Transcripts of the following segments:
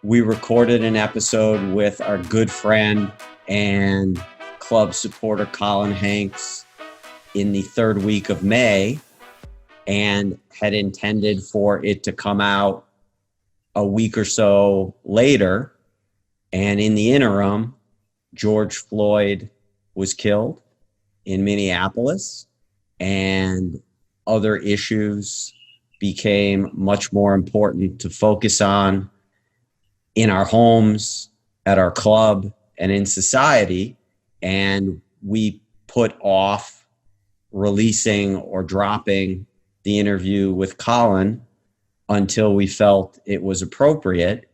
we recorded an episode with our good friend and club supporter Colin Hanks in the third week of May, and had intended for it to come out a week or so later. And in the interim, George Floyd was killed in Minneapolis, and other issues became much more important to focus on in our homes, at our club, and in society. And we put off releasing or dropping the interview with Colin until we felt it was appropriate.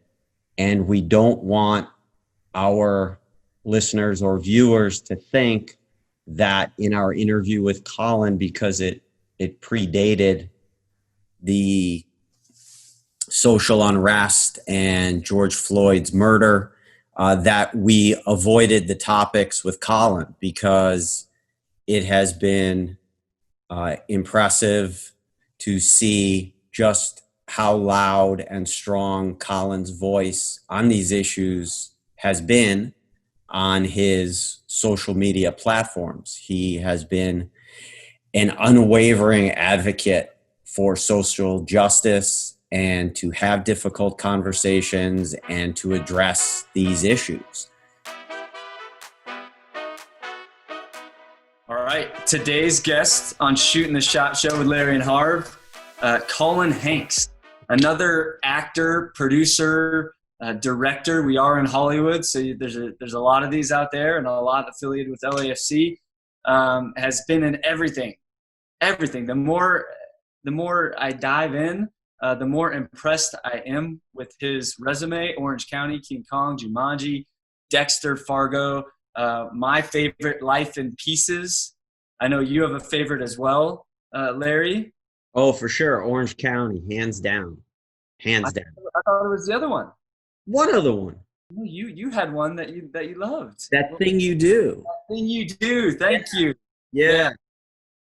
And we don't want our listeners or viewers to think that in our interview with Colin, because it predated the social unrest and George Floyd's murder, that we avoided the topics with Colin, because it has been impressive to see just how loud and strong Colin's voice on these issues has been on his social media platforms. He has been an unwavering advocate for social justice and to have difficult conversations and to address these issues. All right, today's guest on Shootin' the Shot Show with Larry and Harv, Colin Hanks, another actor, producer, director. We are in Hollywood, so there's a lot of these out there, and a lot affiliated with LAFC. Has been in everything. The more I dive in, the more impressed I am with his resume. Orange County, King Kong, Jumanji, Dexter, Fargo. My favorite, Life in Pieces. I know you have a favorite as well, Larry. Oh, for sure. Orange County, hands down. Hands down. I thought it was the other one. What other one? You had one that you loved. That Thing You Do. That Thing You Do. Thank you. Yeah.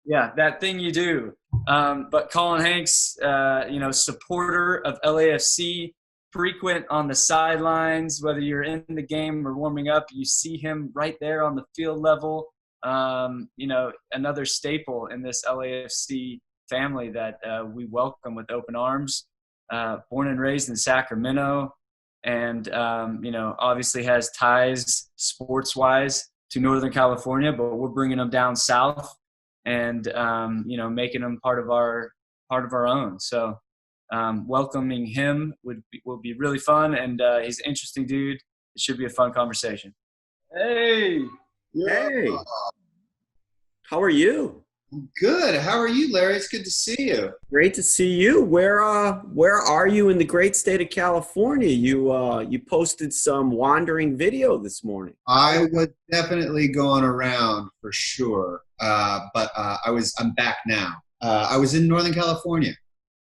Yeah, That Thing You Do. But Colin Hanks, supporter of LAFC, frequent on the sidelines, whether you're in the game or warming up, you see him right there on the field level. Another staple in this LAFC family that we welcome with open arms. Born and raised in Sacramento, and obviously has ties sports-wise to Northern California, but we're bringing them down south and making them part of our own. So welcoming him will be really fun, and he's an interesting dude. It should be a fun conversation. Hey. Hey. How are you? Good. How are you, Larry? It's good to see you. Great to see you. Where are you in the great state of California? You posted some wandering video this morning. I was definitely going around for sure, but I'm back now. I was in Northern California.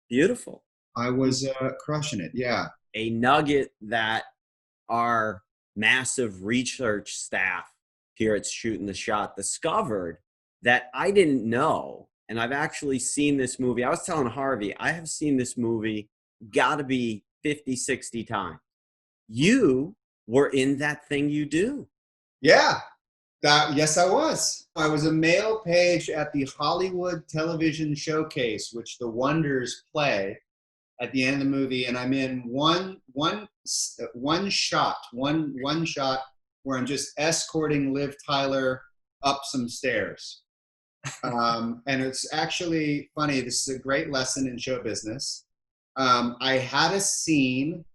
Beautiful. I was crushing it. Yeah. A nugget that our massive research staff here at Shootin' the Shot discovered that I didn't know, and I've actually seen this movie. I was telling Harvey, I have seen this movie gotta be 50, 60 times. You were in That Thing You Do. Yeah. Yes, I was. I was a male page at the Hollywood Television Showcase, which the Wonders play at the end of the movie, and I'm in one shot where I'm just escorting Liv Tyler up some stairs. And it's actually funny. This is a great lesson in show business. I had a scene.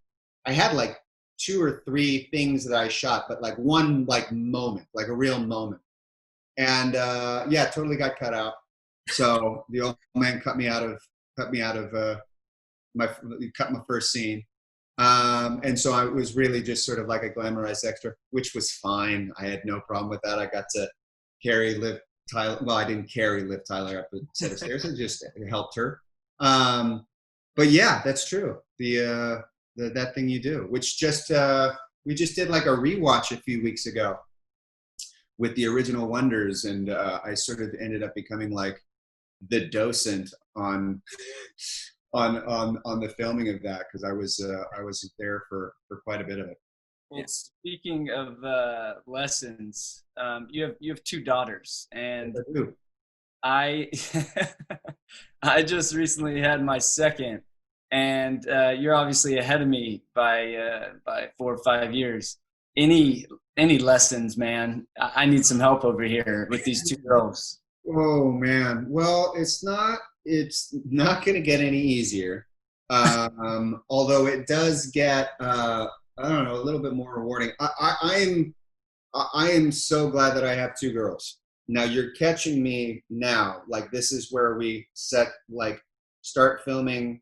I had like 2 or 3 things that I shot, but like one moment, like a real moment. And totally got cut out. So the old man cut me out of my first scene. And so I was really just sort of like a glamorized extra, which was fine. I had no problem with that. I got to carry Liv Tyler. Well, I didn't carry Liv Tyler up a set of stairs. I just helped her. But yeah, that's true. That Thing You Do, which we just did like a rewatch a few weeks ago with the original Wonders, and I sort of ended up becoming like the docent on on the filming of that, because I was there for quite a bit of it. Well, speaking of lessons, you have two daughters, and I I just recently had my second, and you're obviously ahead of me by 4 or 5 years. Any lessons, man? I need some help over here with these two girls. Oh man, well, it's not going to get any easier. Although it does get I don't know, a little bit more rewarding. I am so glad that I have two girls. Now you're catching me now. Like, this is where we start filming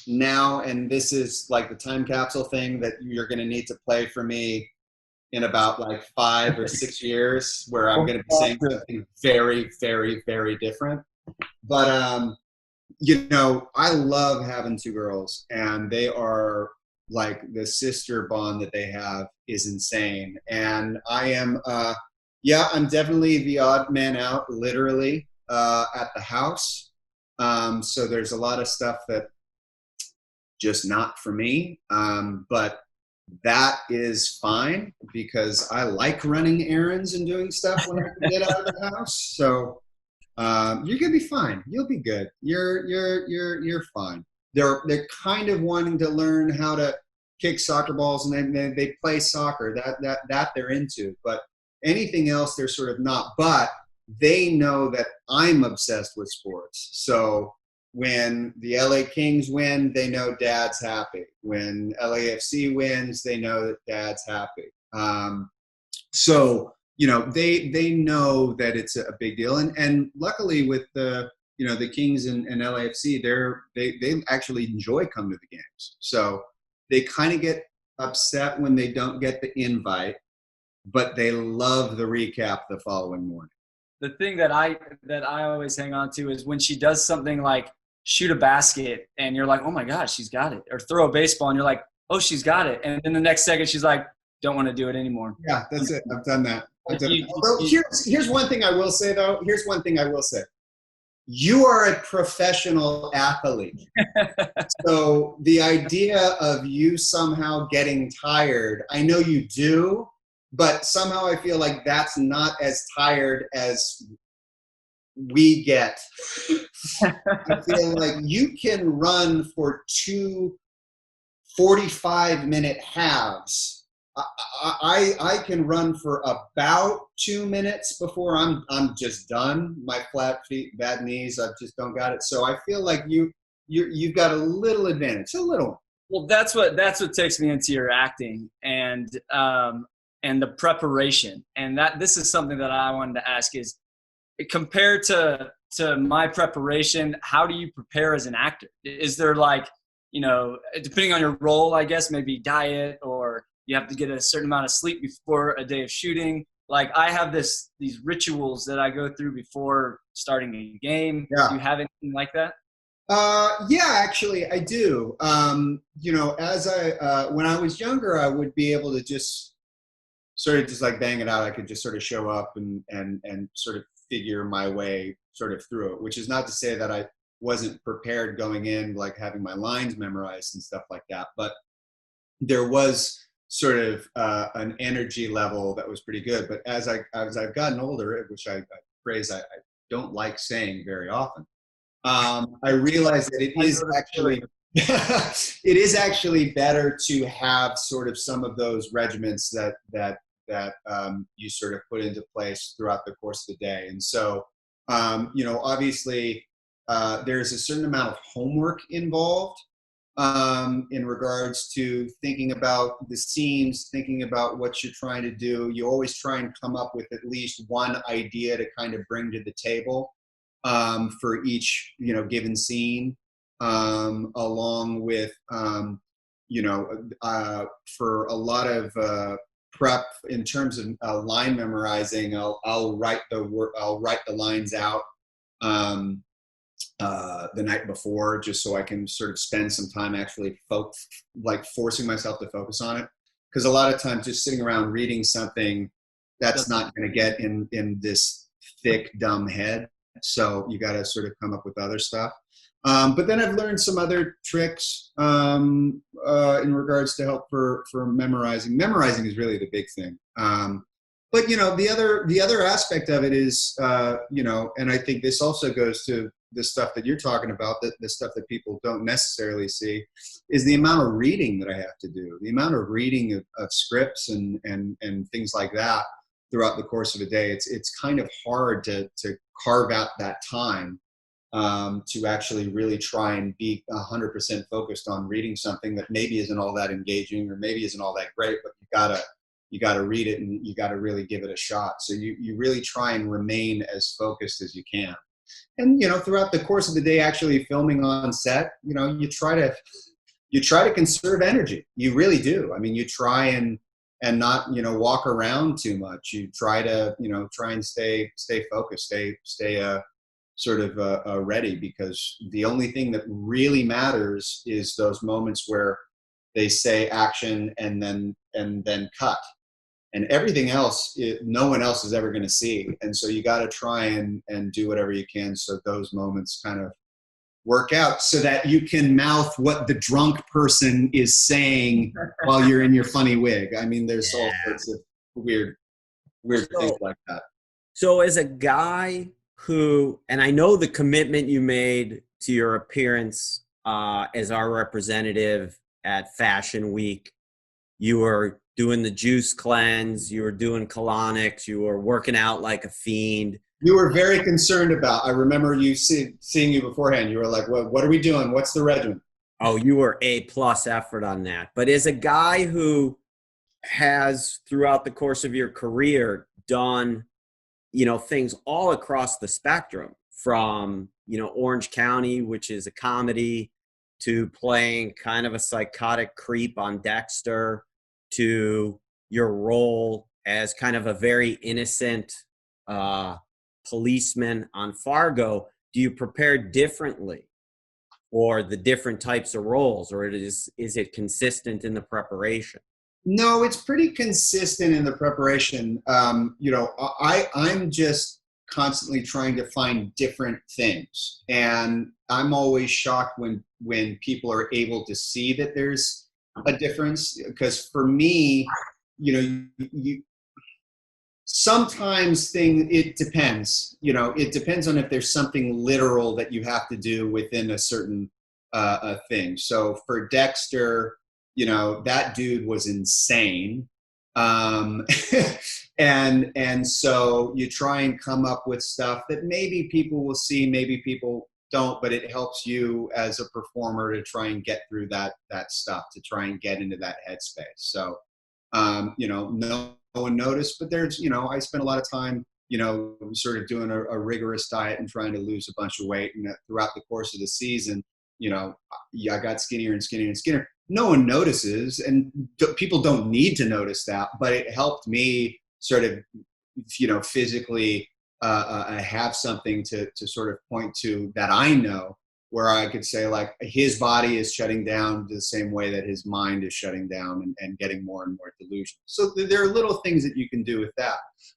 now, and this is like the time capsule thing that you're going to need to play for me in about like 5 or 6 years, where I'm going to be saying something very, very, very different. But I love having two girls, and they are like, the sister bond that they have is insane. And I am, I'm definitely the odd man out, literally, at the house. So there's a lot of stuff that just not for me. But that is fine, because I like running errands and doing stuff when I can get out of the house. So you're gonna be fine. You'll be good. You're fine. They're kind of wanting to learn how to kick soccer balls, and then they play soccer. That they're into. But anything else, they're sort of not. But they know that I'm obsessed with sports. So when the LA Kings win, they know Dad's happy. When LAFC wins, they know that Dad's happy. So they know that it's a big deal. And luckily with the Kings and LAFC, they actually enjoy coming to the games. So they kind of get upset when they don't get the invite, but they love the recap the following morning. The thing that I always hang on to is when she does something like shoot a basket, and you're like, oh my gosh, she's got it. Or throw a baseball, and you're like, oh, she's got it. And then the next second, she's like, don't want to do it anymore. Yeah, that's it. I've done that. Although here's one thing I will say, though. Here's one thing I will say. You are a professional athlete. So the idea of you somehow getting tired, I know you do, but somehow I feel like that's not as tired as we get. I feel like you can run for 2 45-minute halves. I can run for about 2 minutes before I'm just done. My flat feet, bad knees, I just don't got it. So I feel like you've got a little advantage, a little. Well, that's what takes me into your acting and the preparation. And this is something that I wanted to ask is, compared to my preparation, how do you prepare as an actor? Is there depending on your role, I guess, maybe diet, or you have to get a certain amount of sleep before a day of shooting? Like, I have these rituals that I go through before starting a game. Yeah. Do you have anything like that? Yeah, actually I do. As when I was younger, I would be able to just sort of just like bang it out. I could just sort of show up and sort of figure my way sort of through it, which is not to say that I wasn't prepared going in, like having my lines memorized and stuff like that. But there was sort of an energy level that was pretty good. But as I've gotten older, which a phrase I don't like saying very often, I realized that it is actually better to have sort of some of those regiments that you sort of put into place throughout the course of the day. And so, obviously, there's a certain amount of homework involved in regards to thinking about the scenes, thinking about what you're trying to do. You always try and come up with at least one idea to kind of bring to the table for each, given scene, along with, for a lot of prep in terms of line memorizing. I'll write the lines out the night before, just so I can sort of spend some time actually forcing myself to focus on it. Because a lot of times just sitting around reading something, that's not going to get in this thick, dumb head. So you got to sort of come up with other stuff. But then I've learned some other tricks in regards to help for memorizing. Memorizing is really the big thing. But the other aspect of it is and I think this also goes to the stuff that you're talking about, the stuff that people don't necessarily see, is the amount of reading that I have to do, the amount of reading of scripts and things like that throughout the course of a day. It's kind of hard to carve out that time to actually really try and be 100% focused on reading something that maybe isn't all that engaging or maybe isn't all that great, but you gotta read it and you gotta really give it a shot. So you really try and remain as focused as you can. And throughout the course of the day, actually filming on set, you try to conserve energy. You really do. I mean, you try and not walk around too much. You try to try and stay focused, stay sort of ready, because the only thing that really matters is those moments where they say action and then cut. And everything else, no one else is ever going to see. And so you got to try and do whatever you can so those moments kind of work out so that you can mouth what the drunk person is saying while you're in your funny wig. I mean, there's all sorts of weird things like that. So as a guy who, and I know the commitment you made to your appearance as our representative at Fashion Week, you were doing the juice cleanse, you were doing colonics, you were working out like a fiend. You were very concerned about, I remember you seeing you beforehand. You were like, what are we doing? What's the regimen? Oh, you were A+ effort on that. But as a guy who has throughout the course of your career done, things all across the spectrum from, Orange County, which is a comedy, to playing kind of a psychotic creep on Dexter, to your role as kind of a very innocent policeman on Fargo, do you prepare differently for the different types of roles, or is it consistent in the preparation? No, it's pretty consistent in the preparation. I'm just constantly trying to find different things, and I'm always shocked when people are able to see that there's a difference, because for me, sometimes it depends. It depends on if there's something literal that you have to do within a certain thing. So for Dexter, that dude was insane. And so you try and come up with stuff that maybe people will see, maybe people don't, but it helps you as a performer to try and get through that stuff, to try and get into that headspace. So, no one noticed, but there's, I spent a lot of time, sort of doing a rigorous diet and trying to lose a bunch of weight. And throughout the course of the season, I got skinnier and skinnier and skinnier. No one notices, and people don't need to notice that, but it helped me sort of, physically have something to sort of point to that I know, where I could say, like, his body is shutting down the same way that his mind is shutting down and getting more and more delusional. So there are little things that you can do with that.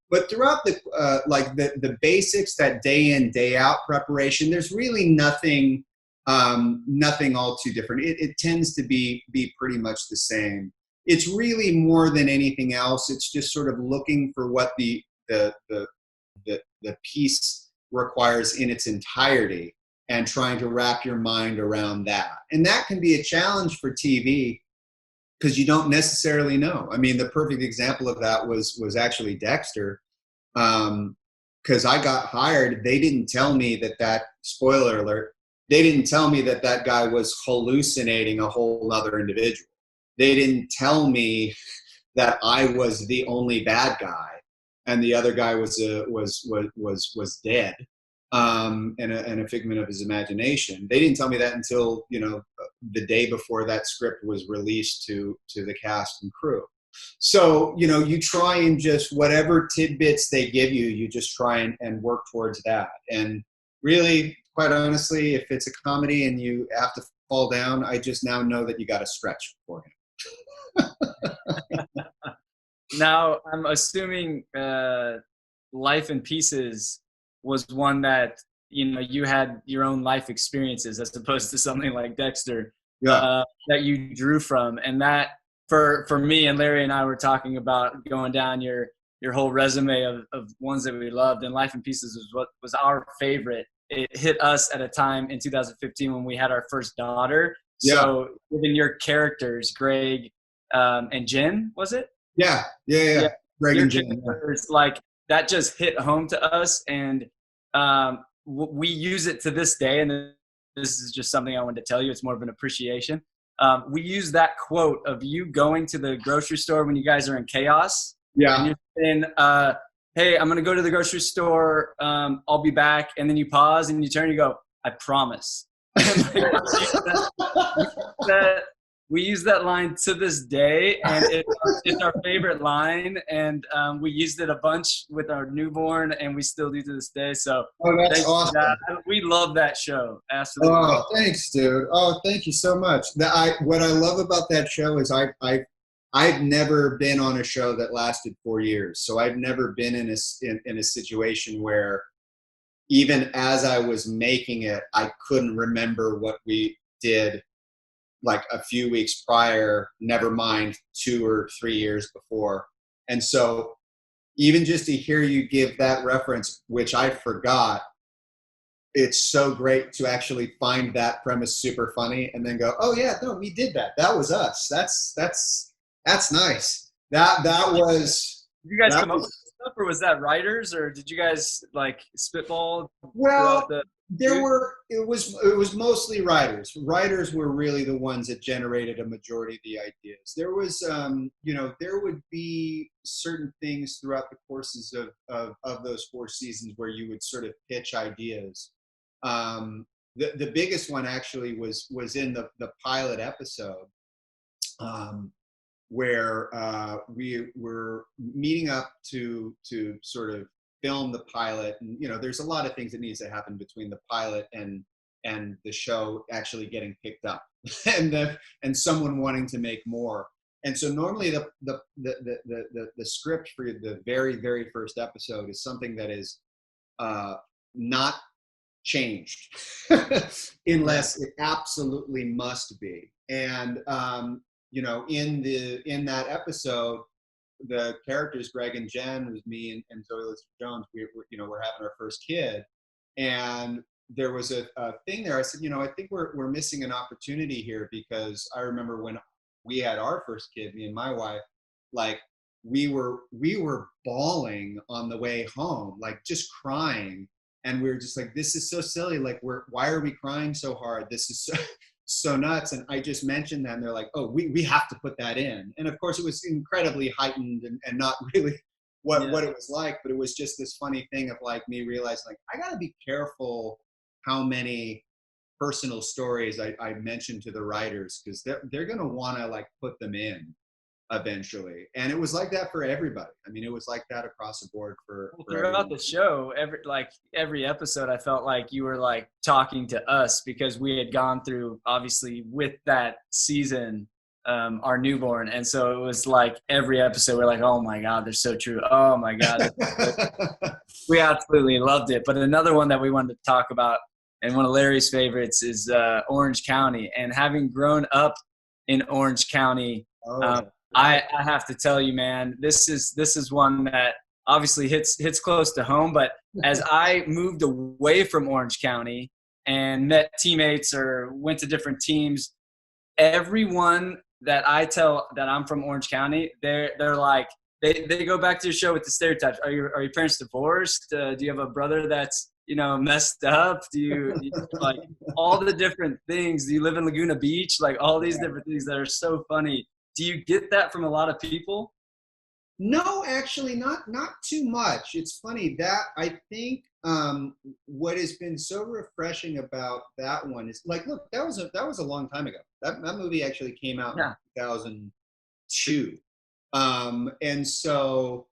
But throughout the basics, that day in, day out preparation, there's really nothing all too different. It tends to be pretty much the same. It's really more than anything else, it's just sort of looking for what the piece requires in its entirety and trying to wrap your mind around that. And that can be a challenge for TV because you don't necessarily know. I mean, the perfect example of that was actually Dexter. Because I got hired, they didn't tell me that spoiler alert, they didn't tell me that guy was hallucinating a whole other individual. They didn't tell me that I was the only bad guy and the other guy was dead, and a figment of his imagination. They didn't tell me that until the day before that script was released to the cast and crew. So you try and just whatever tidbits they give you, you just try and work towards that. And really, quite honestly, if it's a comedy and you have to fall down, I just now know that you got to stretch beforehand. Now, I'm assuming Life in Pieces was one that you had your own life experiences as opposed to something like Dexter Yeah. that you drew from. And that for me, and Larry and I were talking about going down your whole resume of ones that we loved, and Life in Pieces was what was our favorite. It hit us at a time in 2015 when we had our first daughter. Yeah. So even your characters, Greg and Jen, was it? Yeah. Greg Your and Jen, characters, like that just hit home to us, and we use it to this day. And this is just something I wanted to tell you. It's more of an appreciation. We use that quote of you going to the grocery store when you guys are in chaos. Yeah. And you're saying, hey, I'm going to go to the grocery store. I'll be back. And then you pause and you turn and you go, I promise. We use that line to this day, and it's our favorite line. And we used it a bunch with our newborn, and we still do to this day. So that's awesome. We love that show. Absolutely. Oh, thanks, dude. Oh, thank you so much. What I love about that show is I've never been on a show that lasted 4 years. So I've never been in a situation where even as I was making it, I couldn't remember what we did like a few weeks prior, never mind 2 or 3 years before. And so even just to hear you give that reference, which I forgot, it's so great to actually find that premise super funny and then go, oh yeah, no, we did that. That was us. That's nice. That was. Did you guys come up with stuff, or was that writers, or did you guys like spitball? Well, it was mostly writers. Writers were really the ones that generated a majority of the ideas. There was, there would be certain things throughout the courses of those 4 seasons where you would sort of pitch ideas. The biggest one actually was in the pilot episode, where we were meeting up to sort of film the pilot, and there's a lot of things that needs to happen between the pilot and the show actually getting picked up, and someone wanting to make more. And so normally the script for the very, very first episode is something that is not changed unless it absolutely must be. And in that episode, the characters Greg and Jen, was me and Zoe Lister-Jones, we're having our first kid, and there was a thing there. I said, I think we're missing an opportunity here, because I remember when we had our first kid, me and my wife, like we were bawling on the way home, like just crying, and we were just like, this is so silly. Like why are we crying so hard? This is so nuts. And I just mentioned that, and they're like, oh, we have to put that in. And of course it was incredibly heightened and not really what it was like, but it was just this funny thing of like me realizing, like, I gotta be careful how many personal stories I mention to the writers, because they're gonna wanna like put them in eventually. And it was like that for everybody. I mean, it was like that across the board for throughout the show. Every episode, I felt like you were like talking to us, because we had gone through, obviously, with that season, our newborn. And so it was like every episode we're like, oh my God, they're so true. Oh my God. We absolutely loved it. But another one that we wanted to talk about, and one of Larry's favorites, is Orange County. And having grown up in Orange County, I have to tell you, man, this is one that obviously hits close to home. But as I moved away from Orange County and met teammates or went to different teams, everyone that I tell that I'm from Orange County, they're like, they go back to your show with the stereotypes. Are your parents divorced? Do you have a brother that's messed up? Do you like all the different things? Do you live in Laguna Beach? Like all these different things that are so funny. Do you get that from a lot of people? No, actually, not too much. It's funny that I think what has been so refreshing about that one is, like, look, that was a long time ago. That movie actually came out in 2002, and so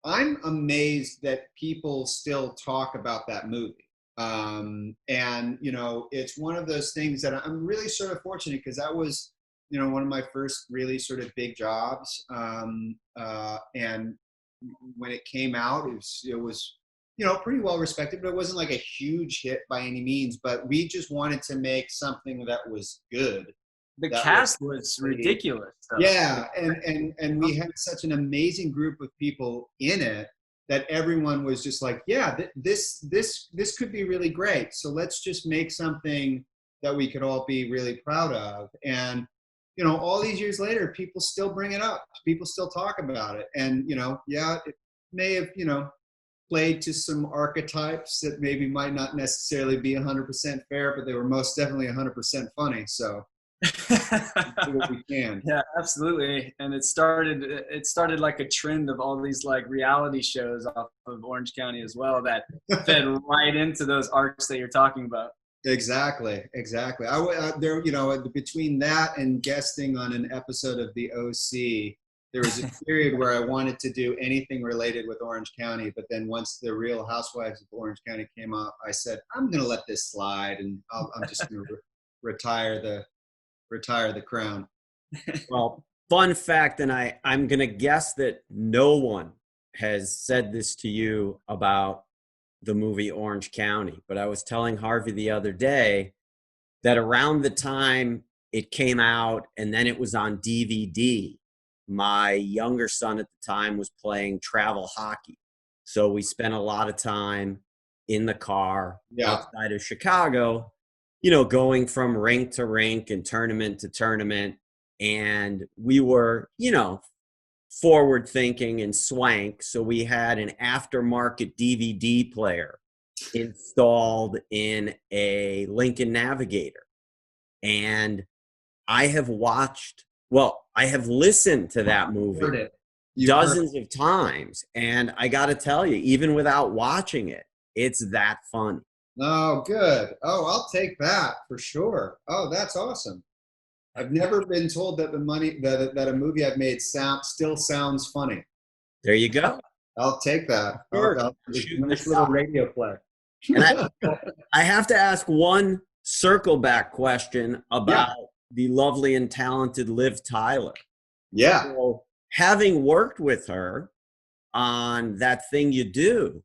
I'm amazed that people still talk about that movie. And it's one of those things that I'm really sort of fortunate, because that was one of my first really sort of big jobs. And when it came out, it was pretty well respected, but it wasn't like a huge hit by any means. But we just wanted to make something that was good. The That cast was ridiculous. Though. Yeah, and we had such an amazing group of people in it that everyone was just like, yeah, this could be really great. So let's just make something that we could all be really proud of. And all these years later, people still bring it up. People still talk about it. And yeah, it may have played to some archetypes that maybe might not necessarily be 100% fair, but they were most definitely 100% funny. So. Do what we can. Yeah, absolutely. And it started like a trend of all these like reality shows off of Orange County as well that fed right into those arcs that you're talking about. Exactly. There, between that and guesting on an episode of The OC, there was a period where I wanted to do anything related with Orange County, but then once The Real Housewives of Orange County came out, I said, I'm going to let this slide, and I'm just going to retire the crown. Well, fun fact, and I'm going to guess that no one has said this to you about the movie Orange County, but I was telling Harvey the other day that around the time it came out and then it was on DVD, my younger son at the time was playing travel hockey. So we spent a lot of time in the car outside of Chicago, going from rink to rink and tournament to tournament. And we were, forward thinking and swank. So we had an aftermarket DVD player installed in a Lincoln Navigator. And I have listened to that movie dozens of times. And I got to tell you, even without watching it, it's that fun. Oh, good. Oh, I'll take that for sure. Oh, that's awesome. I've never been told that that a movie I've made still sounds funny. There you go. I'll take that. Sure. I'll nice little radio play. And I have to ask one circle back question about the lovely and talented Liv Tyler. Yeah. So, having worked with her on That Thing You Do,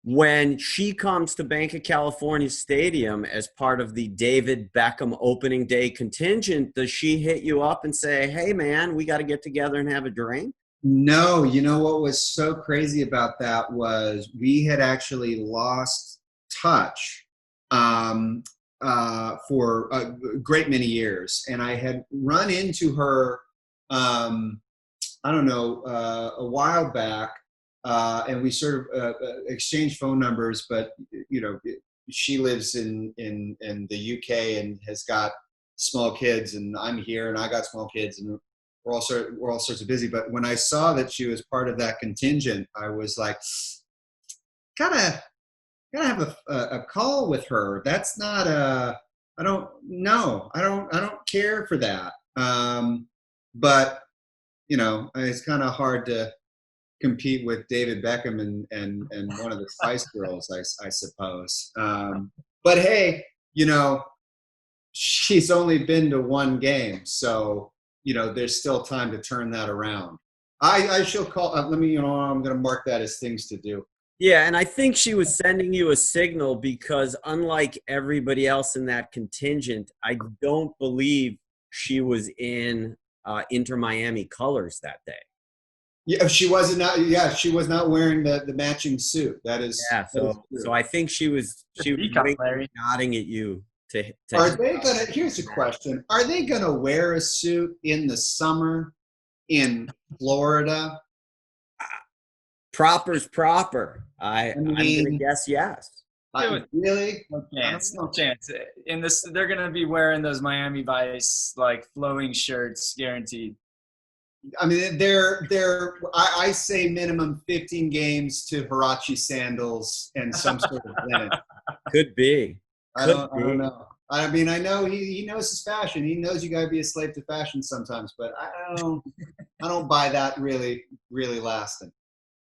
when she comes to Banc of California Stadium as part of the David Beckham opening day contingent, does she hit you up and say, hey, man, we got to get together and have a drink? No, what was so crazy about that was we had actually lost touch for a great many years. And I had run into her, a while back. And we sort of exchanged phone numbers, but she lives in the UK and has got small kids, and I'm here and I got small kids, and we're all sorts of busy. But when I saw that she was part of that contingent, I was like, gotta have a call with her. That's not I don't care for that. But it's kind of hard to compete with David Beckham and one of the Spice Girls, I suppose. But hey, she's only been to one game, so there's still time to turn that around. I shall call. I'm going to mark that as things to do. Yeah, and I think she was sending you a signal because unlike everybody else in that contingent, I don't believe she was in Inter Miami colors that day. Yeah, she was not wearing the matching suit. That is. Yeah, so I think she was nodding at you. Are they gonna? Here's a question: are they gonna wear a suit in the summer in Florida? Proper's proper. I'm gonna guess yes. Really? No chance. In this, they're gonna be wearing those Miami Vice like flowing shirts, guaranteed. I mean, I say minimum 15 games to Huarache sandals and some sort of linen. Could be. I don't know. I mean, I know he knows his fashion. He knows you gotta be a slave to fashion sometimes, but I don't buy that really, really lasting.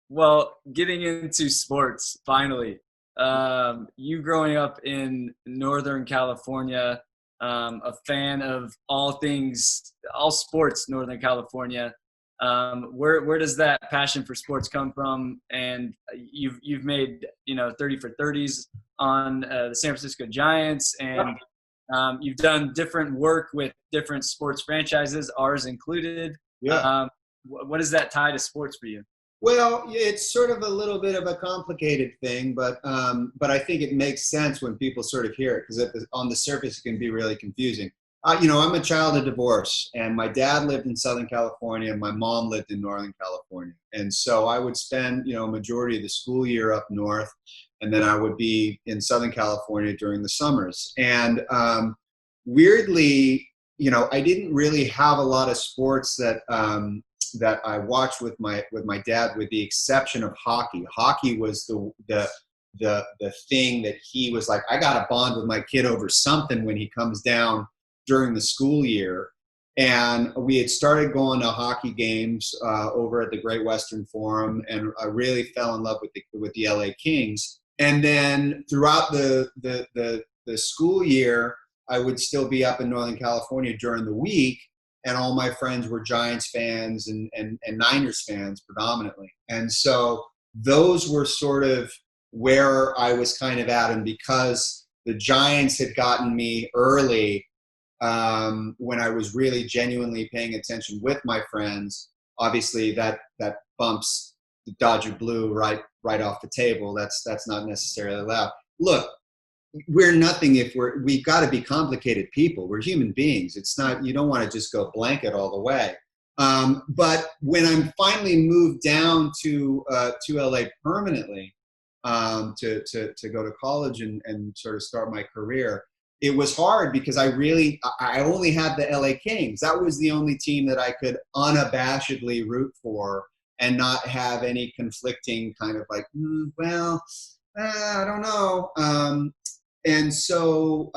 Well, getting into sports, finally. You growing up in Northern California, a fan of all sports Northern California. Where does that passion for sports come from? And you've made 30 for 30s on the San Francisco Giants, and you've done different work with different sports franchises, ours included. Yeah. What is that tie to sports for you? Well, it's sort of a little bit of a complicated thing, but I think it makes sense when people sort of hear it, because on the surface it can be really confusing. I'm a child of divorce, and my dad lived in Southern California, and my mom lived in Northern California, and so I would spend a majority of the school year up north, and then I would be in Southern California during the summers. And weirdly, I didn't really have a lot of sports that I watched with my dad, with the exception of hockey. Hockey was the thing that he was like, I got to bond with my kid over something when he comes down during the school year. And we had started going to hockey games over at the Great Western Forum, and I really fell in love with the LA Kings. And then throughout the school year, I would still be up in Northern California during the week, and all my friends were Giants fans and Niners fans predominantly. And so those were sort of where I was kind of at. And because the Giants had gotten me early, when I was really genuinely paying attention with my friends, obviously that bumps the Dodger blue right off the table. That's not necessarily allowed. Look, we're nothing if we've got to be complicated people. We're human beings. It's not, you don't want to just go blanket all the way. But when I'm finally moved down to LA permanently, to go to college and sort of start my career, it was hard because I only had the LA Kings. That was the only team that I could unabashedly root for and not have any conflicting kind of like, I don't know. And so,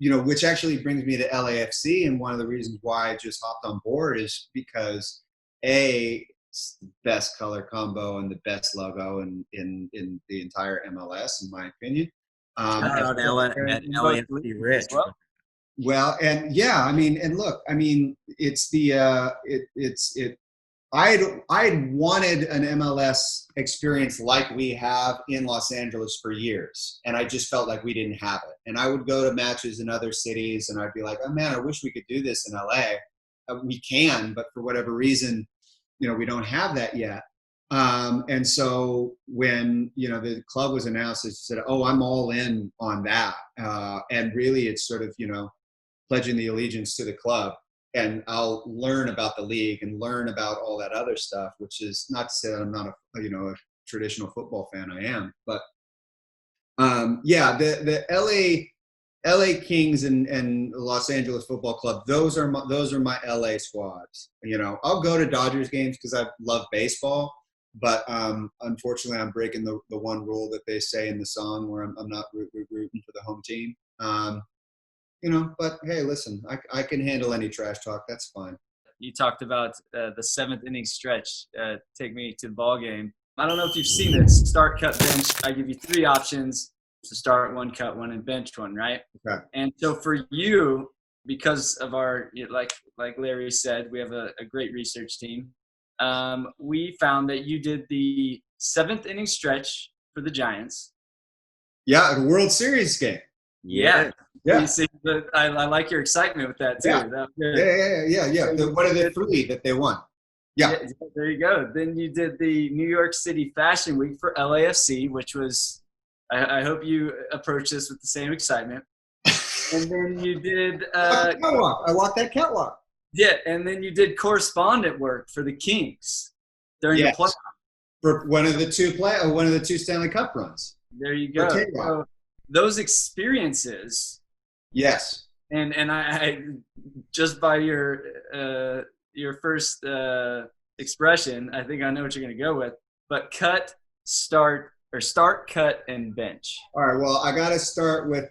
which actually brings me to LAFC. And one of the reasons why I just hopped on board is because it's the best color combo and the best logo in the entire MLS, in my opinion. Shout out LAFC Rich. Well, and yeah, I mean, and look, I mean, it's I'd wanted an MLS experience like we have in Los Angeles for years, and I just felt like we didn't have it. And I would go to matches in other cities, and I'd be like, oh man, I wish we could do this in LA. We can, but for whatever reason, we don't have that yet. And so when, the club was announced, I said, oh, I'm all in on that. And really it's sort of, pledging the allegiance to the club, and I'll learn about the league and learn about all that other stuff, which is not to say that I'm not a traditional football fan. I am, but the LA Kings and Los Angeles Football Club, those are my LA squads. I'll go to Dodgers games because I love baseball, but unfortunately I'm breaking the one rule that they say in the song where I'm not rooting for the home team. But hey, listen, I can handle any trash talk. That's fine. You talked about the 7th inning stretch. Take me to the ball game. I don't know if you've seen this. Start, cut, bench. I give you 3 options to start, 1, cut 1, and bench 1, right? Okay. And so for you, because of our, like Larry said, we have a great research team. We found that you did the 7th inning stretch for the Giants. Yeah, the World Series game. Yeah. Yeah. You see, I like your excitement with that too. Yeah. What are the 3 that they won? Yeah. There you go. Then you did the New York City Fashion Week for LAFC, which was, I hope you approach this with the same excitement. And then you did catwalk. I walked that catwalk. Yeah, and then you did correspondent work for the Kings during the playoffs. For one of the 2 Stanley Cup runs. There you go. So those experiences. Yes. And I just by your first expression, I think I know what you're going to go with. But start, cut, and bench. All right. Well, I got to start with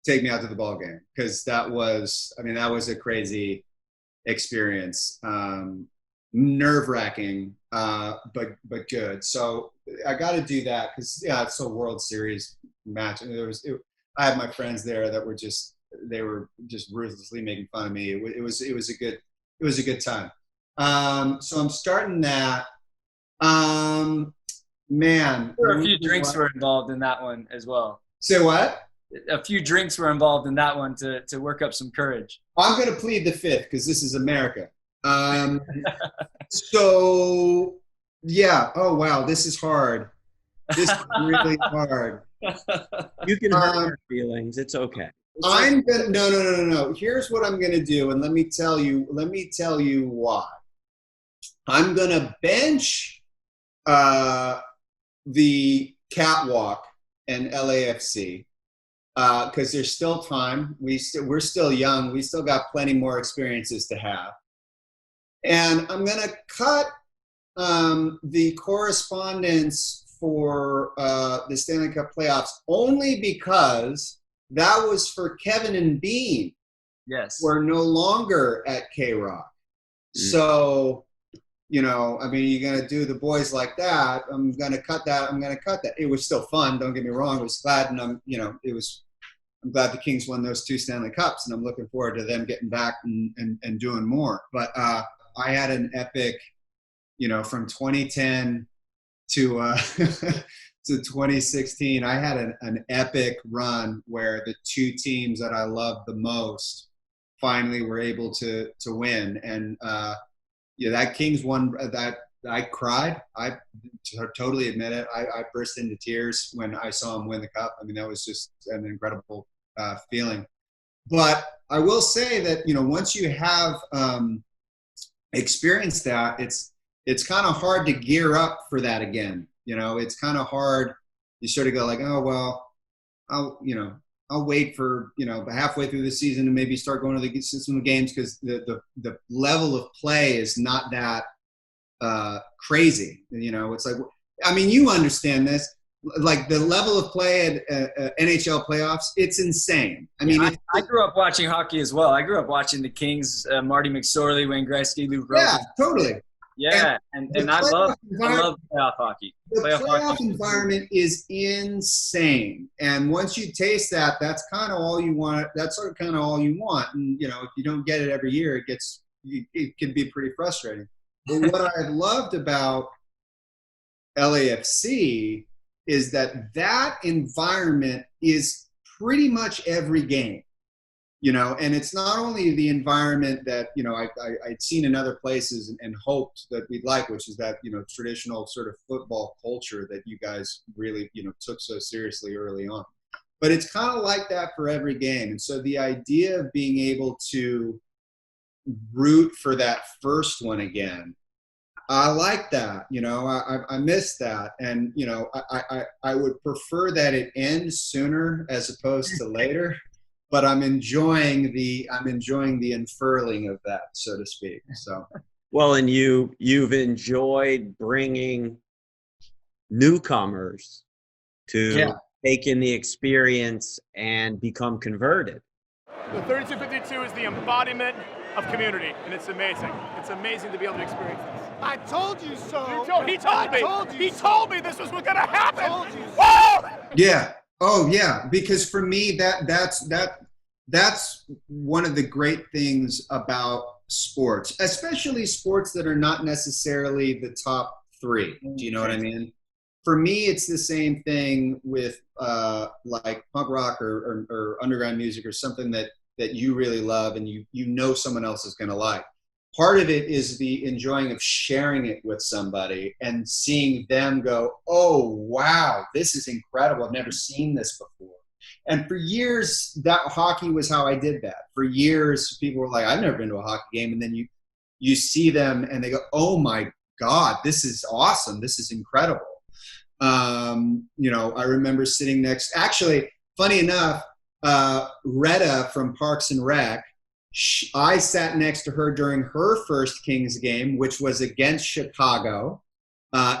take me out to the ball game, because that was a crazy experience. Nerve-wracking, but good. So I got to do that because it's a World Series match, and I had my friends there that were just they were just ruthlessly making fun of me. It was a good time. So I'm starting that. Man, There were a few drinks were involved in that one as well. Say what? A few drinks were involved in that one to work up some courage. I'm going to plead the fifth because this is America. So, yeah. Oh, wow. This is hard. This is really hard. You can hurt our feelings. It's okay. I'm gonna no. Here's what I'm gonna do, and let me tell you why. I'm gonna bench the catwalk and LAFC because there's still time. We're still young. We still got plenty more experiences to have. And I'm gonna cut the correspondence for the Stanley Cup playoffs only because that was for Kevin and Bean. Yes. We're no longer at K-Rock. So, you know, I mean, you're going to do the boys like that. I'm going to cut that. It was still fun. Don't get me wrong. I was glad. And I'm glad the Kings won those 2 Stanley Cups, and I'm looking forward to them getting back and doing more. But I had an epic, you know, from 2010 to to 2016, I had an epic run where the 2 teams that I loved the most finally were able to win. And that Kings one, that I cried. I totally admit it. I burst into tears when I saw them win the cup. I mean, that was just an incredible feeling. But I will say that, you know, once you have experienced that, it's kind of hard to gear up for that again. You know, it's kind of hard. You sort of go like, oh, well, I'll wait for, you know, halfway through the season to maybe start going to some games because the level of play is not that crazy. You know, it's like, I mean, you understand this. Like the level of play at NHL playoffs, it's insane. I mean, I grew up watching hockey as well. I grew up watching the Kings, Marty McSorley, Wayne Gretzky, Lou Gross. Yeah, totally. Yeah, and I love playoff hockey. The playoff environment is insane, and once you taste that, that's kind of all you want. That's sort of kind of all you want, and you know, if you don't get it every year, it can be pretty frustrating. But what I loved about LAFC is that environment is pretty much every game. You know, and it's not only the environment that, you know, I'd seen in other places and hoped that we'd like, which is that, you know, traditional sort of football culture that you guys really, you know, took so seriously early on. But it's kind of like that for every game. And so the idea of being able to root for that first one again, I like that. You know, I miss that. And, you know, I would prefer that it ends sooner as opposed to later. But I'm enjoying the unfurling of that, so to speak. So, well, and you've enjoyed bringing newcomers to take in the experience and become converted. The 3252 is the embodiment of community, and it's amazing. It's amazing to be able to experience this. I told you so. He told me this was going to happen. I told you so. Whoa! Yeah. Oh yeah, because for me that's one of the great things about sports, especially sports that are not necessarily the top 3. Do you know what I mean? For me, it's the same thing with like punk rock or underground music or something that you really love and you know someone else is going to like. Part of it is the enjoying of sharing it with somebody and seeing them go, oh, wow, this is incredible. I've never seen this before. And for years, that hockey was how I did that. For years, people were like, I've never been to a hockey game. And then you see them and they go, oh, my God, this is awesome. This is incredible. You know, I remember sitting next – actually, funny enough, Retta from Parks and Rec, I sat next to her during her first Kings game, which was against Chicago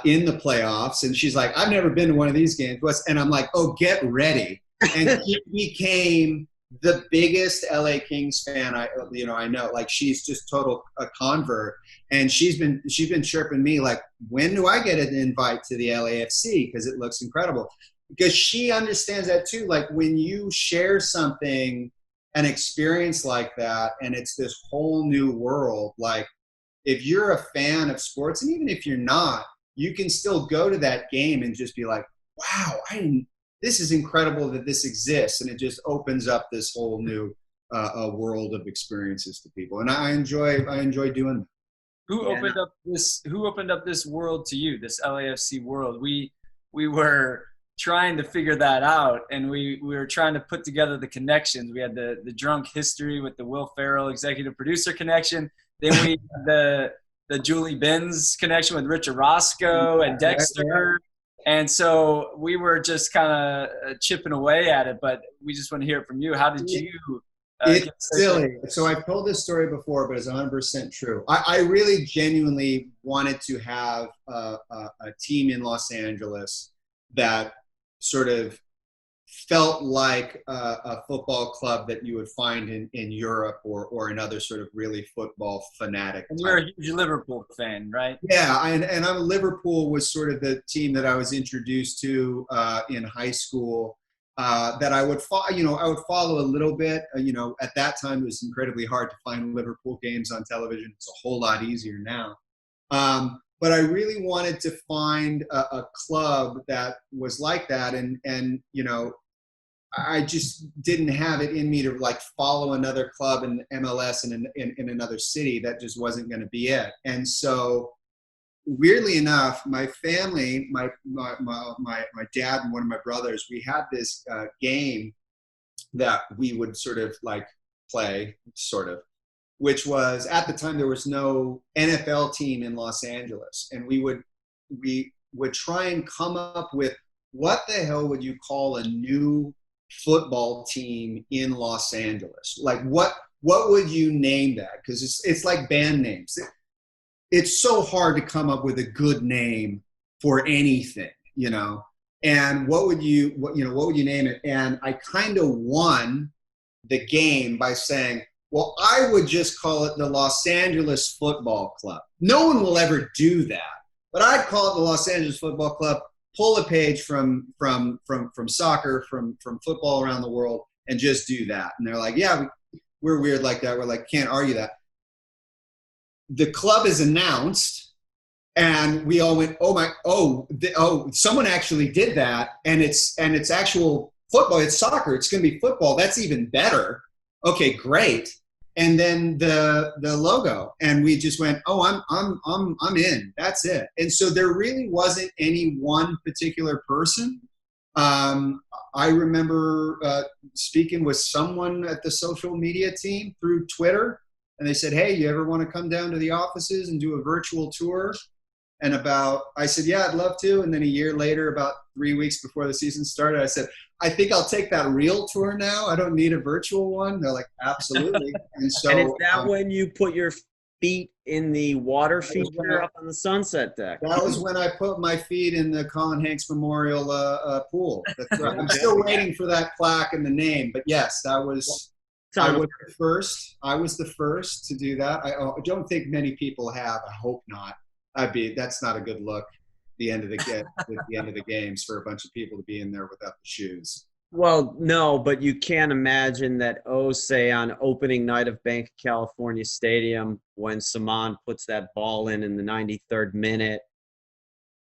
in the playoffs. And she's like, I've never been to one of these games. And I'm like, oh, get ready. And she became the biggest LA Kings fan I know. Like, she's just total a convert. And she's been chirping me like, when do I get an invite to the LAFC? Because it looks incredible. Because she understands that too. Like, when you share something an experience like that, and it's this whole new world. Like, if you're a fan of sports, and even if you're not, you can still go to that game and just be like, wow, this is incredible that this exists. And it just opens up this whole new world of experiences to people. And I enjoy doing that. Who opened up this world to you, this LAFC world? We were trying to figure that out, and we were trying to put together the connections. We had the drunk history with the Will Ferrell executive producer connection. Then we had the Julie Benz connection with Richard Roscoe and Dexter. And so we were just kind of chipping away at it, but we just want to hear it from you. How did you? It's silly. So I've told this story before, but it's 100% true. I really genuinely wanted to have a team in Los Angeles that sort of felt like a football club that you would find in Europe or another sort of really football fanatic. And you're a huge Liverpool fan, right? Yeah, and Liverpool was sort of the team that I was introduced to in high school. That I would follow a little bit. At that time it was incredibly hard to find Liverpool games on television. It's a whole lot easier now. But I really wanted to find a club that was like that, and I just didn't have it in me to like follow another club in MLS in another city. That just wasn't going to be it. And so, weirdly enough, my family, my dad and one of my brothers, we had this game that we would sort of like play, which was, at the time there was no NFL team in Los Angeles, and we would try and come up with what the hell would you call a new football team in Los Angeles? Like what would you name that? Because it's like band names. It's so hard to come up with a good name for anything, And what would you name it? And I kind of won the game by saying, well, I would just call it the Los Angeles Football Club. No one will ever do that, but I'd call it the Los Angeles Football Club. Pull a page from soccer, from football around the world, and just do that. And they're like, yeah, we're weird like that. We're like, can't argue that. The club is announced, and we all went, someone actually did that, and it's actual football. It's soccer. It's going to be football. That's even better. Okay, great. And then the logo, and we just went, I'm in. That's it. And so there really wasn't any one particular person. I remember speaking with someone at the social media team through Twitter. And they said, hey, you ever want to come down to the offices and do a virtual tour? And I said, yeah, I'd love to. And then a year later, about 3 weeks before the season started, I said, I think I'll take that real tour now. I don't need a virtual one. They're like, absolutely. And so, and is that when you put your feet in the water feature up on the Sunset Deck? That was when I put my feet in the Colin Hanks Memorial pool. That's right. I'm still waiting for that plaque and the name. But yes, I was the first. I was the first to do that. I don't think many people have. I hope not. That's not a good look. The end of the games for a bunch of people to be in there without the shoes. Well, no, but you can't imagine that. Say on opening night of Bank of California Stadium, when Saman puts that ball in the 93rd minute,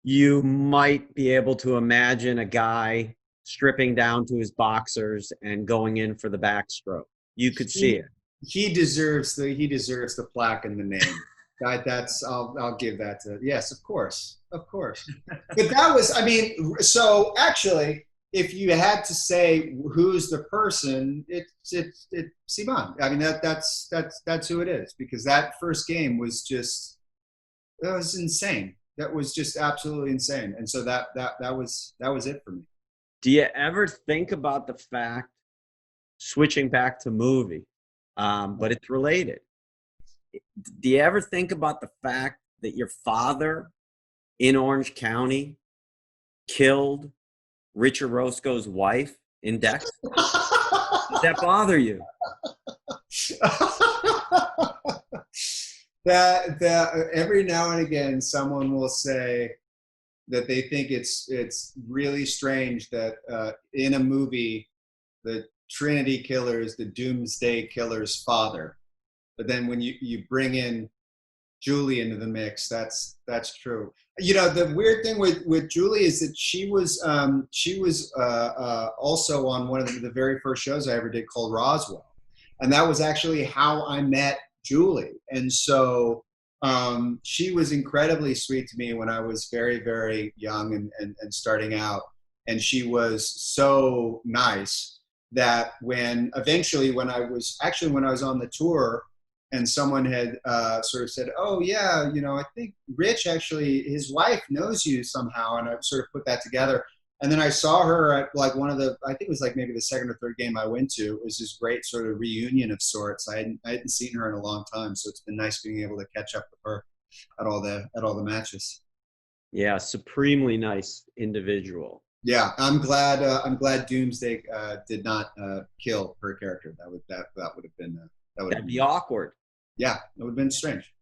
you might be able to imagine a guy stripping down to his boxers and going in for the backstroke. You could see it. He deserves the plaque and the name. I'll give that to. Yes, of course. But that was, so actually, if you had to say who's the person, it's Simon. That's who it is, because that first game was insane. That was just absolutely insane. And so that was it for me. Do you ever think about the fact, switching back to movie, but it's related? Do you ever think about the fact that your father in Orange County killed Richard Roscoe's wife in Dexter? Does that bother you? that every now and again someone will say that they think it's really strange that in a movie the Trinity Killer is the Doomsday Killer's father. But then when you bring in Julie into the mix, that's true. You know, the weird thing with Julie is that she was also on one of the very first shows I ever did called Roswell, and that was actually how I met Julie. And so she was incredibly sweet to me when I was very, very young and starting out. And she was so nice that when I was on the tour and someone had sort of said, oh yeah, you know, I think Rich actually, his wife knows you somehow. And I sort of put that together. And then I saw her at like one of the, I think it was like maybe the second or third game I went to. It was this great sort of reunion of sorts. I hadn't seen her in a long time, so it's been nice being able to catch up with her at all the matches. Yeah, supremely nice individual. Yeah, I'm glad Doomsday did not kill her character. That would have been that'd be awkward. Yeah, it would have been strange.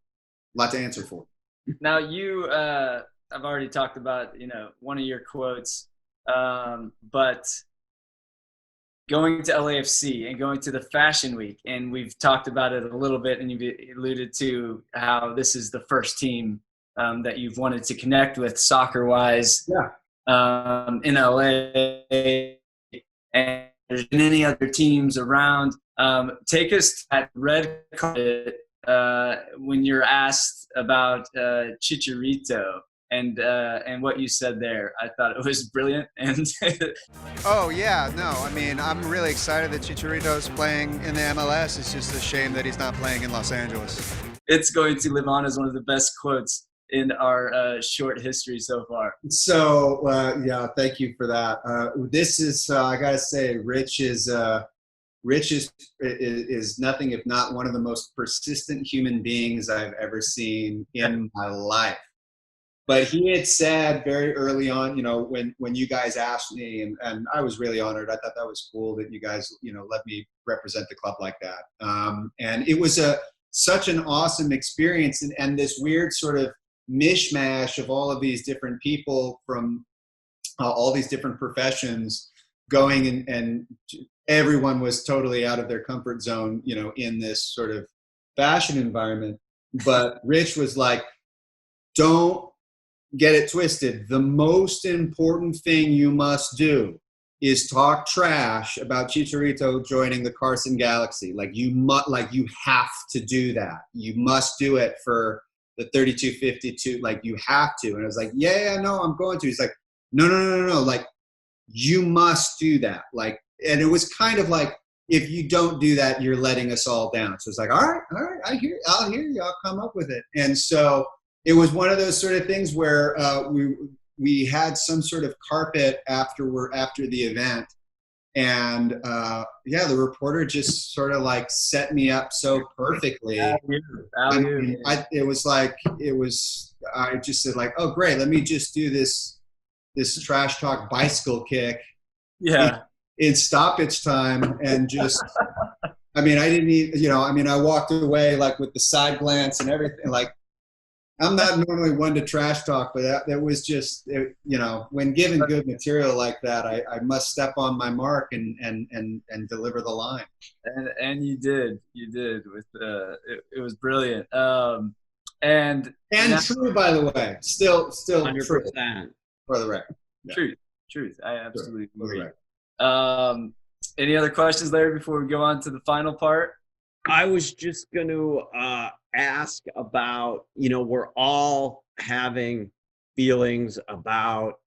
A lot to answer for. Now you, I've already talked about, you know, one of your quotes. But going to LAFC and going to the Fashion Week, and we've talked about it a little bit, and you've alluded to how this is the first team that you've wanted to connect with soccer-wise in LA, and there's many other teams around. Take us to that red carpet when you're asked about Chicharito. And what you said there, I thought it was brilliant. And oh yeah, no, I mean, I'm really excited that Chicharito's playing in the MLS. It's just a shame that he's not playing in Los Angeles. It's going to live on as one of the best quotes in our short history so far. So yeah, thank you for that. This is I gotta say, Rich is nothing if not one of the most persistent human beings I've ever seen in my life. But he had said very early on, you know, when you guys asked me, and I was really honored. I thought that was cool that you guys, you know, let me represent the club like that. And it was such an awesome experience, and this weird sort of mishmash of all of these different people from all these different professions going, and everyone was totally out of their comfort zone, you know, in this sort of fashion environment. But Rich was like, don't get it twisted. The most important thing you must do is talk trash about Chicharito joining the Carson Galaxy. Like you have to do that. You must do it for the 3252. Like you have to. And I was like, yeah, no, I'm going to. He's like, no. Like you must do that. Like, and it was kind of like, if you don't do that, you're letting us all down. So it's like, all right, I'll hear you. I'll come up with it. And so it was one of those sort of things where we had some sort of carpet after the event, and the reporter just sort of like set me up so perfectly. I just said like, oh great, let me just do this trash talk bicycle kick. Yeah. In stoppage time, and just I walked away like with the side glance and everything. Like, I'm not normally one to trash talk, but that was just, when given good material like that, I must step on my mark and deliver the line. And you did with it was brilliant. And true, by the way, still 100%. True for the record. Yeah. Truth. I absolutely agree. Right. Any other questions, Larry, before we go on to the final part? I was just going to ask about, we're all having feelings about,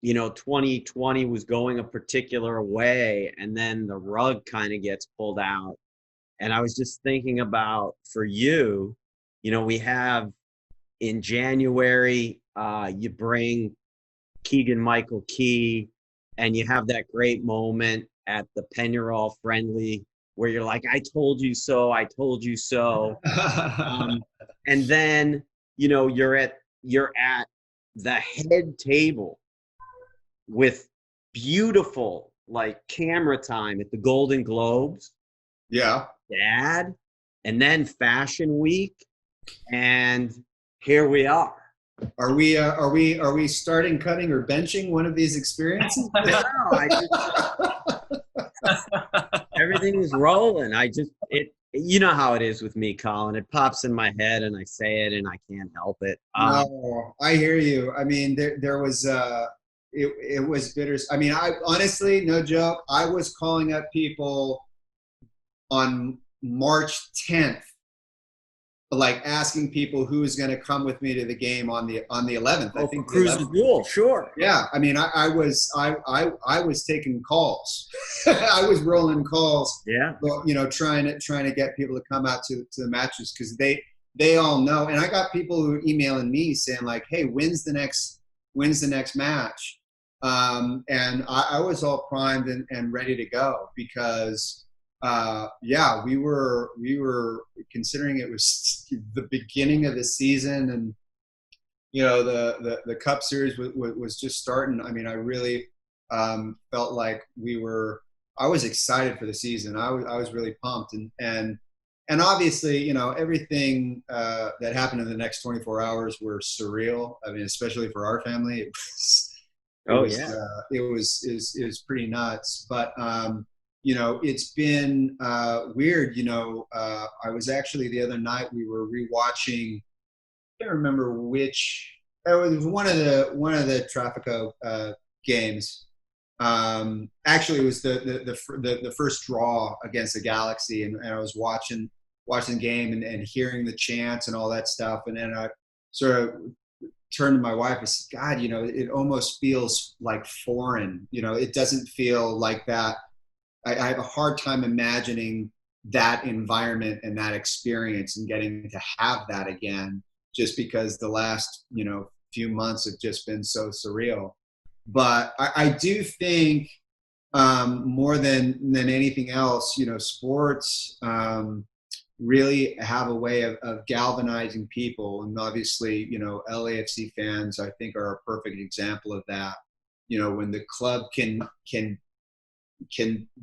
2020 was going a particular way, and then the rug kind of gets pulled out. And I was just thinking about, for you, we have in January, you bring Keegan-Michael Key, and you have that great moment at the Pennyroll friendly where you're like, I told you so. And then, you're at the head table with beautiful like camera time at the Golden Globes. Yeah. Dad. And then Fashion Week. And here we are. Are we starting cutting or benching one of these experiences? No, Everything was rolling. You know how it is with me, Colin. It pops in my head and I say it and I can't help it. No, I hear you. I mean, there was it was bitter. I mean, I honestly, no joke, I was calling up people on March 10th, like asking people who was going to come with me to the game on the 11th. I think Cruise Rule, sure. Yeah, I mean, I was taking calls. I was rolling calls. Yeah. You know, trying to get people to come out to the matches because they all know. And I got people who were emailing me saying like, "Hey, when's the next match?" And I was all primed and ready to go because. Yeah, we were considering it was the beginning of the season, and you know the Cup Series was just starting. I mean, I really felt like I was excited for the season. I was really pumped, and obviously, you know, everything that happened in the next 24 hours were surreal. I mean, especially for our family, it was pretty nuts, but. You know, it's been weird. You know, I was actually the other night we were rewatching. I can't remember which. It was one of the Trafico games. Actually, it was the first draw against the Galaxy, and I was watching the game and hearing the chants and all that stuff, and then I sort of turned to my wife and said, "God, you know, it almost feels like foreign. You know, it doesn't feel like that." I have a hard time imagining that environment and that experience and getting to have that again, just because the last, you know, few months have just been so surreal. But I do think more than anything else, you know, sports really have a way of galvanizing people. And obviously, you know, LAFC fans, I think, are a perfect example of that. You know, when the club can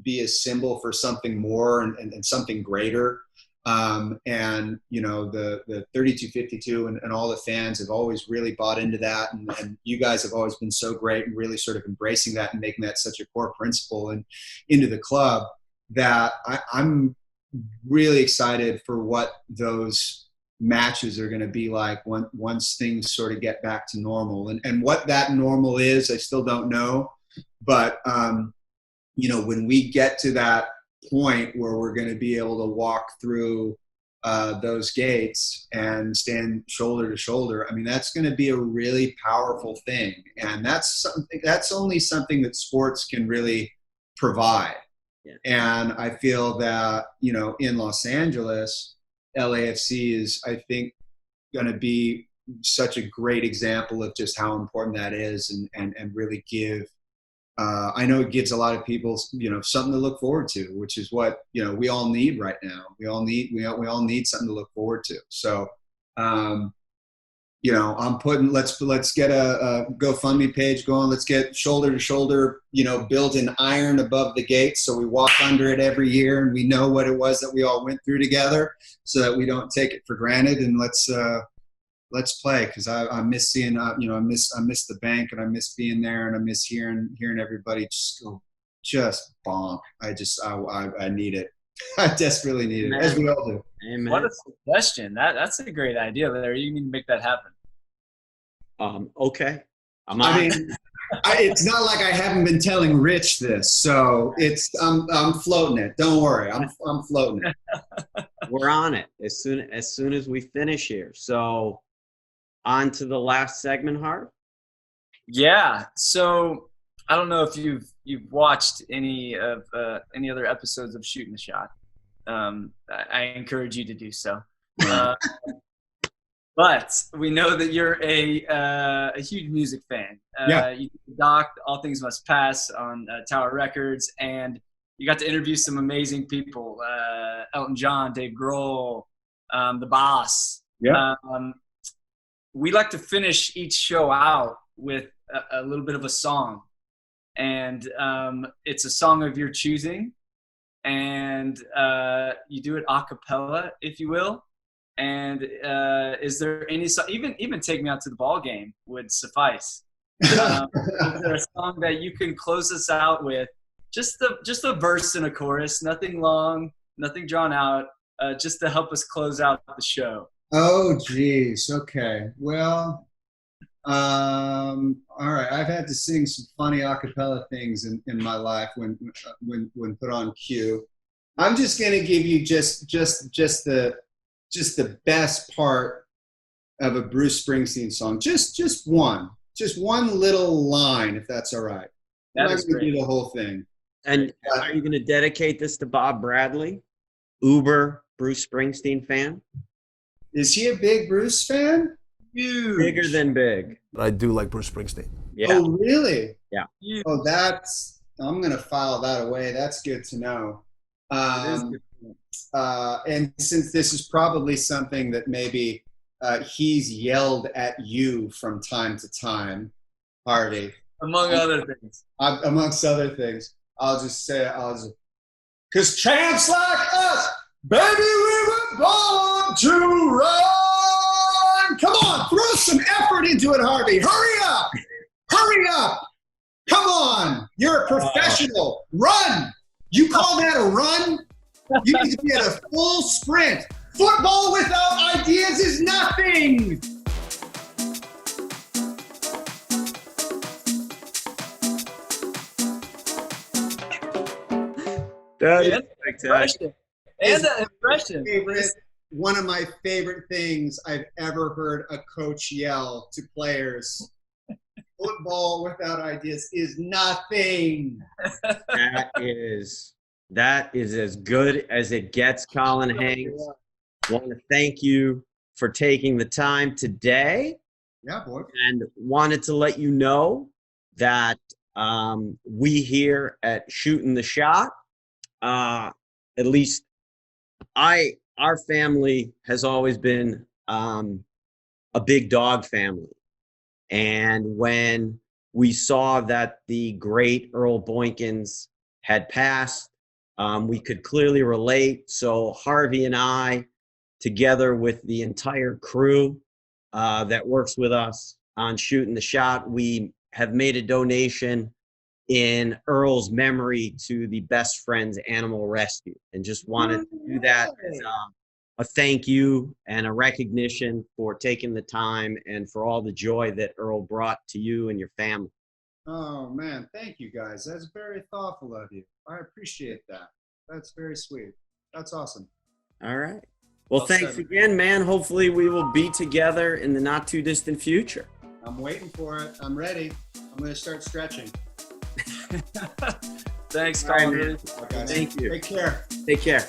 be a symbol for something more and something greater. And, you know, the 3252 and all the fans have always really bought into that. And you guys have always been so great and really sort of embracing that and making that such a core principle and into the club that I'm really excited for what those matches are going to be like once things sort of get back to normal. And what that normal is, I still don't know. But, you know, when we get to that point where we're going to be able to walk through those gates and stand shoulder to shoulder, I mean, that's going to be a really powerful thing. And that's only something that sports can really provide. Yeah. And I feel that, you know, in Los Angeles, LAFC is, I think, going to be such a great example of just how important that is and really give, I know it gives a lot of people, you know, something to look forward to, which is what, you know, we all need right now. We all need something to look forward to. So, you know, let's get a GoFundMe page going. Let's get shoulder to shoulder, you know, built in iron above the gates. So we walk under it every year and we know what it was that we all went through together so that we don't take it for granted. And let's play, because I miss seeing, you know, I miss the bank, and I miss being there, and I miss hearing everybody just bonk. I need it. I desperately need it, as we all do. Amen. What a suggestion! That's a great idea, Larry. You need to make that happen. Okay. It's not like I haven't been telling Rich this, so I'm floating it. Don't worry, I'm floating it. We're on it as soon as we finish here. So. On to the last segment, Harv. Yeah. So I don't know if you've watched any other episodes of Shootin' the Shot. I encourage you to do so. But we know that you're a huge music fan. Yeah. You docked All Things Must Pass on Tower Records, and you got to interview some amazing people: Elton John, Dave Grohl, the Boss. Yeah. We like to finish each show out with a little bit of a song. And it's a song of your choosing. And you do it a cappella, if you will. And is there any song, even Take Me Out to the Ball Game would suffice. Is there a song that you can close us out with just a verse and a chorus, nothing long, nothing drawn out, just to help us close out the show. Oh, geez. Okay. Well, all right. I've had to sing some funny a cappella things in my life when put on cue. I'm just going to give you just the best part of a Bruce Springsteen song. Just one little line, if that's all right. I'm not going to do the whole thing. And are you going to dedicate this to Bob Bradley, uber Bruce Springsteen fan? Is he a big Bruce fan? Huge. Bigger than big. But I do like Bruce Springsteen. Yeah. Oh, really? Yeah. Huge. Oh, I'm going to file that away. That's good to know. And since this is probably something that maybe he's yelled at you from time to time, Harvey. Among other things. Amongst other things. I'll just say, because champs like us, baby, we were born to run. Come on, throw some effort into it, Harvey. Hurry up. Hurry up. Come on. You're a professional. Run. You call that a run? You need to be at a full sprint. Football without ideas is nothing. That is And spectacular. And the impression. One of my favorite things I've ever heard a coach yell to players. Football without ideas is nothing. That is as good as it gets, Colin Hanks. I want to thank you for taking the time today, Yeah, boy. and wanted to let you know that we here at Shootin' the Shot, at least our family has always been a big dog family. And when we saw that the great Earl Boykins had passed, we could clearly relate. So Harvey and I, together with the entire crew that works with us on Shootin' the Shot, we have made a donation in Earl's memory to the Best Friends Animal Rescue, and just wanted to do that as a thank you and a recognition for taking the time and for all the joy that Earl brought to you and your family. Oh, man. Thank you, guys. That's very thoughtful of you. I appreciate that. That's very sweet. That's awesome. All right. Well, thanks again, man. Hopefully we will be together in the not too distant future. I'm waiting for it. I'm ready. I'm going to start stretching. Thanks, All right, Colin. man. All right, guys. Thank you. Take care. Take care.